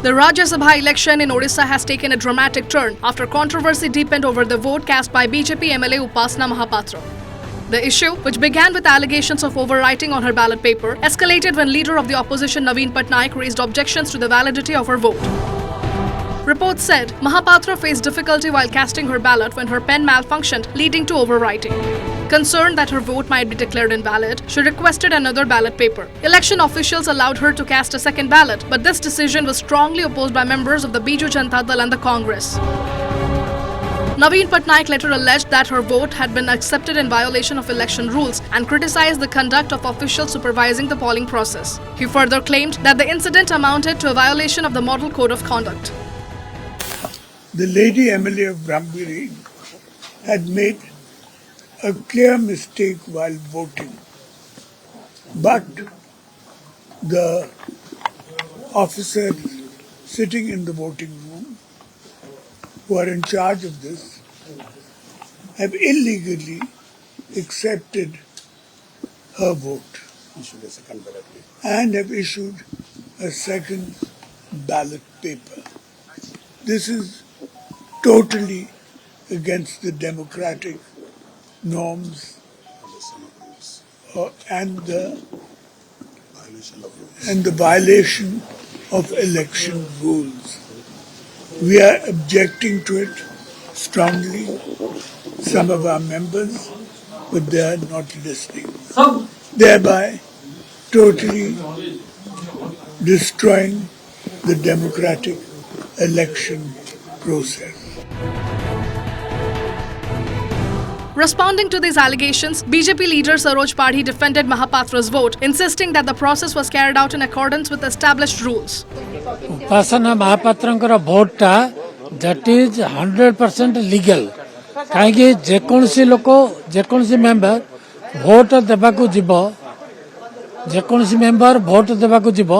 The Rajya Sabha election in Odisha has taken a dramatic turn after controversy deepened over the vote cast by BJP MLA Upasana Mahapatra. The issue, which began with allegations of overwriting on her ballot paper, escalated when leader of the opposition Naveen Patnaik raised objections to the validity of her vote. Reports said Mahapatra faced difficulty while casting her ballot when her pen malfunctioned, leading to overwriting. Concerned that her vote might be declared invalid, she requested another ballot paper. Election officials allowed her to cast a second ballot, but this decision was strongly opposed by members of the Biju Janata Dal and the Congress. Naveen Patnaik later alleged that her vote had been accepted in violation of election rules and criticized the conduct of officials supervising the polling process. He further claimed that the incident amounted to a violation of the Model Code of Conduct. The lady MLA of Brahmagiri had made a clear mistake while voting, but the officers sitting in the voting room who are in charge of this have illegally accepted her vote and have issued a second ballot paper. This is totally against the democratic norms and the violation of election rules. We are objecting to it strongly. Some of our members, but they are not listening, thereby totally destroying the democratic election process. Responding to these allegations, BJP leader Saroj Padhi defended Mahapatra's vote, insisting that the process was carried out in accordance with established rules. Upasana Mahapatranकर Bhota that is 100% legal. काहेकि जेकोनसी लोक जेकोनसी member vote देबाकू जीवो जेकोनसी member vote देबाकू जीवो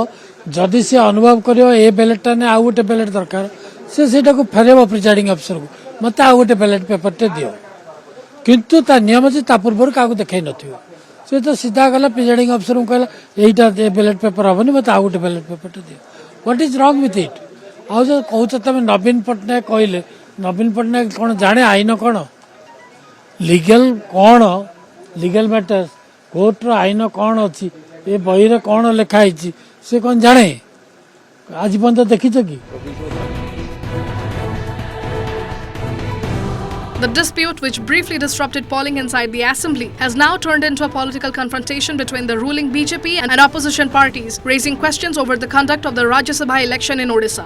जदि से अनुभव करियो ए ballot ने आउ गोटे बैलेट दरकार से सेटा को फेरेबो प्रिजाइडिंग अफसर को मते आउ गोटे बैलेट पेपर टे दियो किंतु ता नियम जे ता पूर्व काको देखाई नथियो से तो सीधा गला प्रिजाइडिंग अफसर को कहला एटा बैलेट पेपर हबनी मते आउ गोटे बैलेट पेपर टे दियो what is wrong with it आ जो कहउछ तमे नवीन पटनायक कहले नवीन पटनायक कौन जाने आईन कौन लीगल मैटर्स कोर्टर आईन कौन अच्छी ए बही कौन लिखाई से कौन जाने आज पर्यंत देखीच कि The dispute, which briefly disrupted polling inside the assembly, has now turned into a political confrontation between the ruling BJP and opposition parties, raising questions over the conduct of the Rajya Sabha election in Odisha.